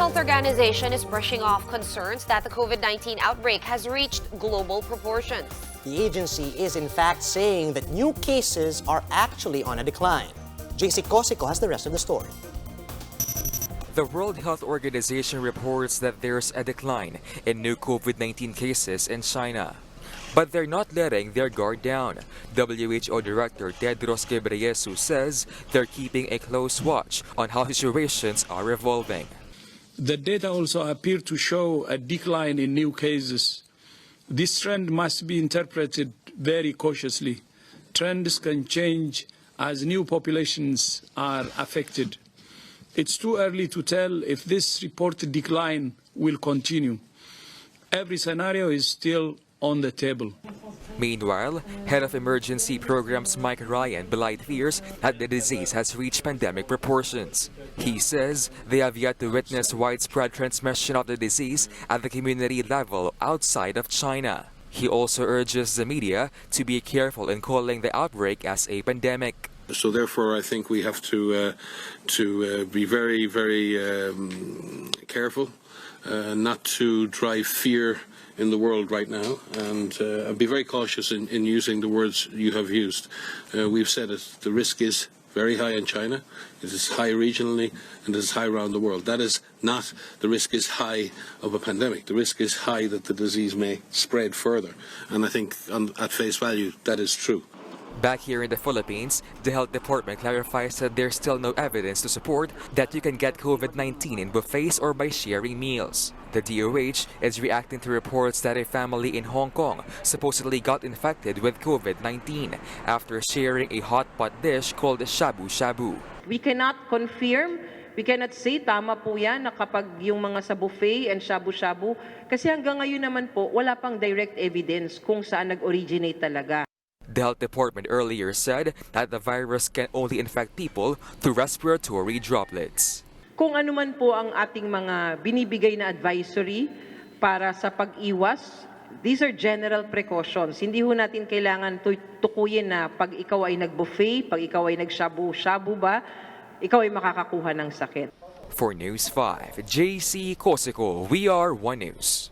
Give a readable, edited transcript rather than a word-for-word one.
Health Organization is brushing off concerns that the COVID-19 outbreak has reached global proportions. The agency is in fact saying that new cases are actually on a decline. JC Cosico has the rest of the story. The World Health Organization reports that there's a decline in new COVID-19 cases in China. But they're not letting their guard down. WHO Director Tedros Ghebreyesus says they're keeping a close watch on how situations are evolving. The data also appear to show a decline in new cases. This trend must be interpreted very cautiously. Trends can change as new populations are affected. It's too early to tell if this reported decline will continue. Every scenario is still on the table. Meanwhile, Head of Emergency Programs Mike Ryan belied fears that the disease has reached pandemic proportions. He says they have yet to witness widespread transmission of the disease at the community level outside of China. He also urges the media to be careful in calling the outbreak as a pandemic. So therefore, I think we have to be very, very careful not to drive fear in the world right now, and be very cautious in using the words you have used. We've said it, the risk is very high in China, it is high regionally, and it is high around the world. That is not the risk is high of a pandemic. The risk is high that the disease may spread further. And I think at face value, that is true. Back here in the Philippines, the Health Department clarifies that there's still no evidence to support that you can get COVID-19 in buffets or by sharing meals. The DOH is reacting to reports that a family in Hong Kong supposedly got infected with COVID-19 after sharing a hot pot dish called shabu shabu. We cannot confirm, we cannot say tama po yan na kapag yung mga sa buffet and shabu-shabu, kasi hanggang ngayon naman po wala pang direct evidence kung saan nag-originate talaga. The Health Department earlier said that the virus can only infect people through respiratory droplets. Kung ano man po ang ating mga binibigay na advisory para sa pag-iwas, these are general precautions. Hindi ho natin kailangan tukuyin na pag ikaw ay nag-buffet, pag ikaw ay nag-shabu-shabu ba, ikaw ay makakakuha ng sakit. For News 5, JC Cosico, we are One News.